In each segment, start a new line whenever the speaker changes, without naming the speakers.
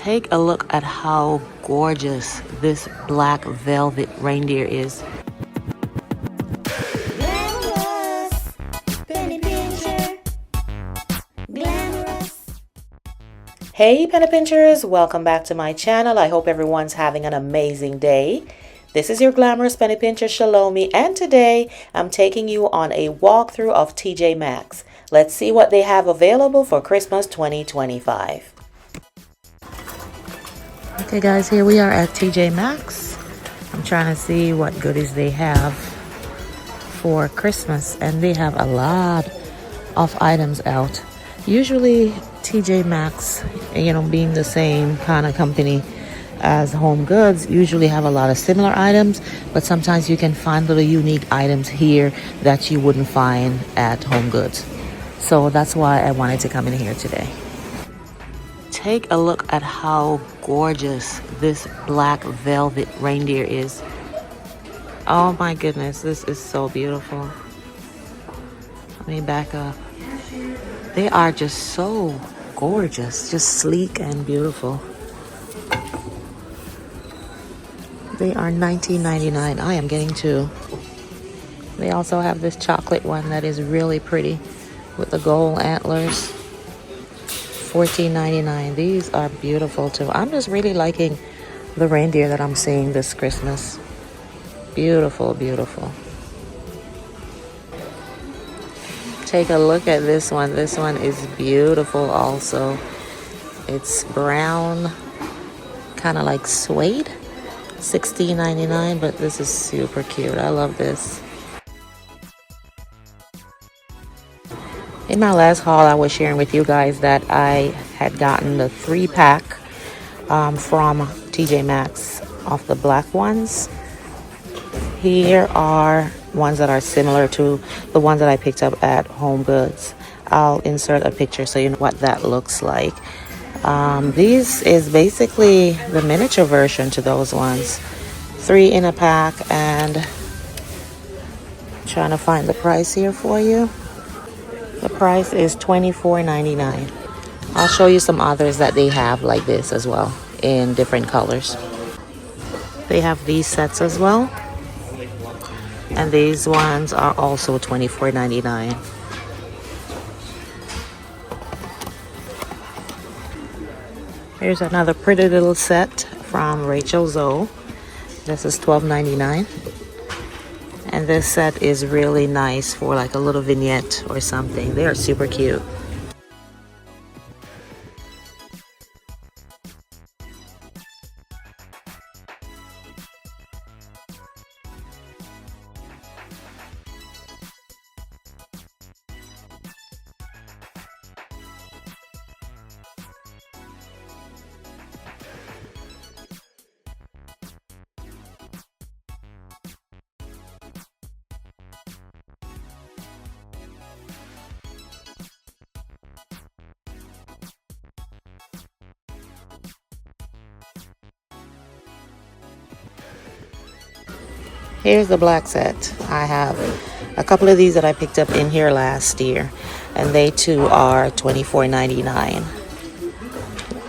Take a look at how gorgeous this black velvet reindeer is.
Glamorous, penny pincher, glamorous.
Hey penny pinchers, welcome back to my channel. I hope everyone's having an amazing day. This is your Glamorous Penny Pincher, Chelomie, and today I'm taking you on a walkthrough of TJ Maxx. Let's see what they have available for Christmas 2025. Okay guys, here we are at TJ Maxx. I'm trying to see what goodies they have for Christmas, and they have a lot of items out. Usually TJ Maxx, being the same kind of company as Home Goods, usually have a lot of similar items, but sometimes you can find little unique items here that you wouldn't find at Home Goods. So that's why I wanted to come in here today. Take a look at how gorgeous this black velvet reindeer is. Oh my goodness, this is so beautiful. Let me back up. They are just so gorgeous, just sleek and beautiful. They are $19.99. I am getting two. They also have this chocolate one that is really pretty with the gold antlers. $14.99. These are beautiful too. I'm just really liking the reindeer that I'm seeing this Christmas. Beautiful, beautiful. Take a look at this one. This one is beautiful also. It's brown, kind of like suede. $16.99, but this is super cute. I love this. In my last haul, I was sharing with you guys that I had gotten the 3-pack from TJ Maxx of the black ones. Here are ones that are similar to the ones that I picked up at Home Goods. I'll insert a picture so you know what that looks like. These is basically the miniature version to those ones. 3 in a pack, and I'm trying to find the price here for you. The price is $24.99. I'll show you some others that they have like this as well in different colors. They have these sets as well. And these ones are also $24.99. Here's another pretty little set from Rachel Zoe. This is $12.99. And this set is really nice for like a little vignette or something. They are super cute. Here's the black set. I have a couple of these that I picked up in here last year, and they too are $24.99.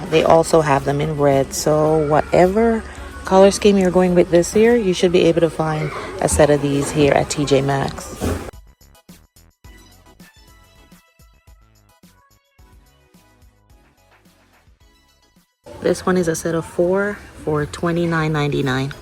They also have them in red, so whatever color scheme you're going with this year, you should be able to find a set of these here at TJ Maxx. This one is a set of 4 for $29.99.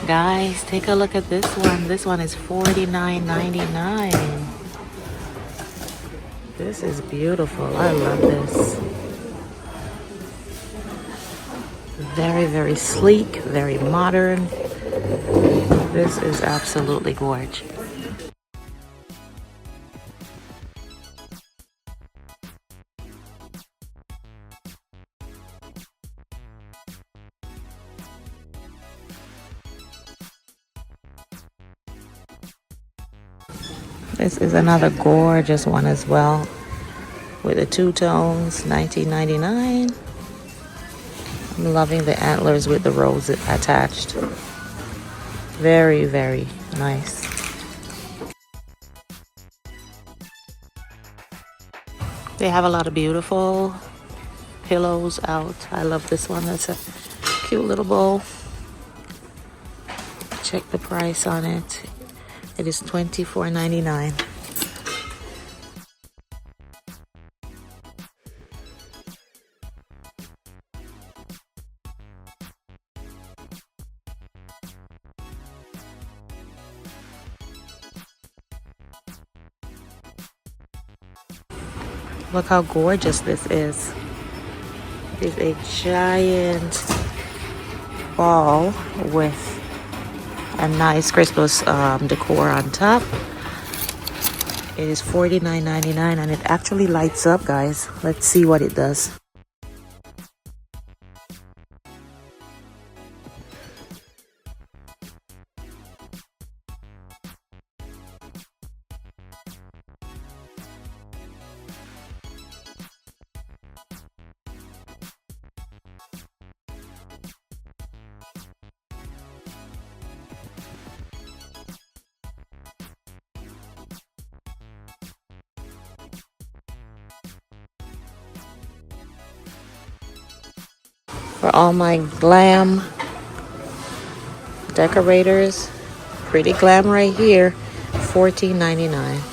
Guys, take a look at this one. This one is $49.99. This is beautiful. I love this. Very, very sleek, very modern. This is absolutely gorgeous. This is another gorgeous one as well with the two tones, $19.99. I'm loving the antlers with the rose attached. Very, very nice. They have a lot of beautiful pillows out. I love this one. That's a cute little bowl. Check the price on it. It is $24.99. Look how gorgeous this is. It's a giant ball with a nice Christmas decor on top. It is $49.99 and it actually lights up, guys. Let's see what it does. For all my glam decorators, pretty glam right here, $14.99.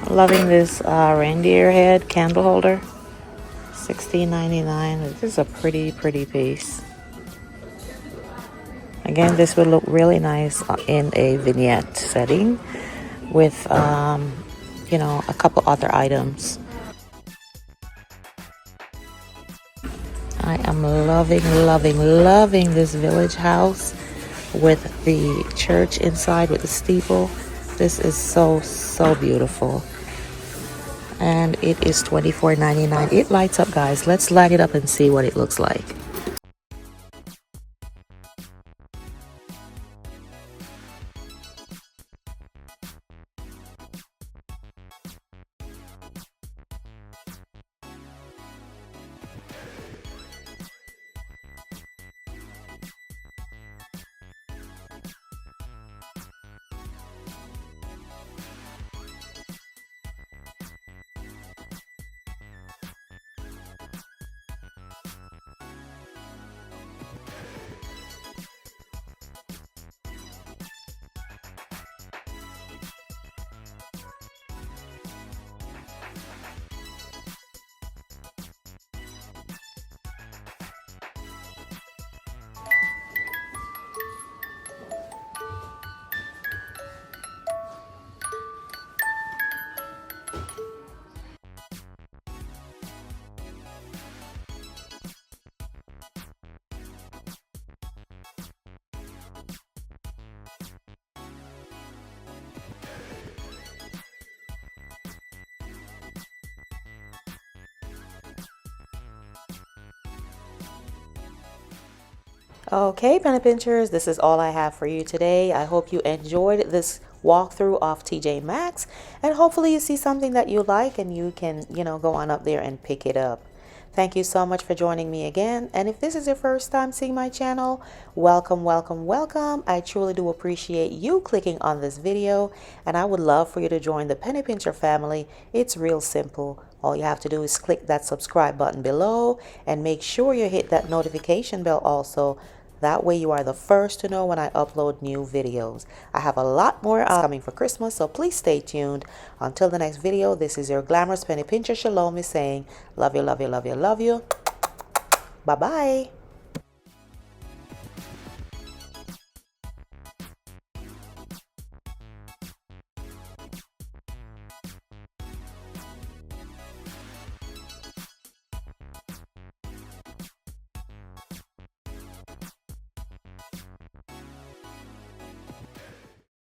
Loving this reindeer head candle holder, $16.99. This is a pretty piece. Again, this would look really nice in a vignette setting with you know, a couple other items. I am loving this village house with the church inside with the steeple. This is so beautiful. And it is $24.99. It lights up, guys. Let's light it up and see what it looks like. Okay, penny pinchers, this is all I have for you today. I hope you enjoyed this walkthrough of TJ Maxx, and hopefully you see something that you like and you can, you know, go on up there and pick it up. Thank you so much for joining me again. And if this is your first time seeing my channel, welcome. I truly do appreciate you clicking on this video, and I would love for you to join the Penny Pincher family. It's real simple. All you have to do is click that subscribe button below and make sure you hit that notification bell also. That way you are the first to know when I upload new videos. I have a lot more coming for Christmas, so please stay tuned. Until the next video, this is your Glamorous Penny Pincher ChelomieC saying, love you. Bye-bye.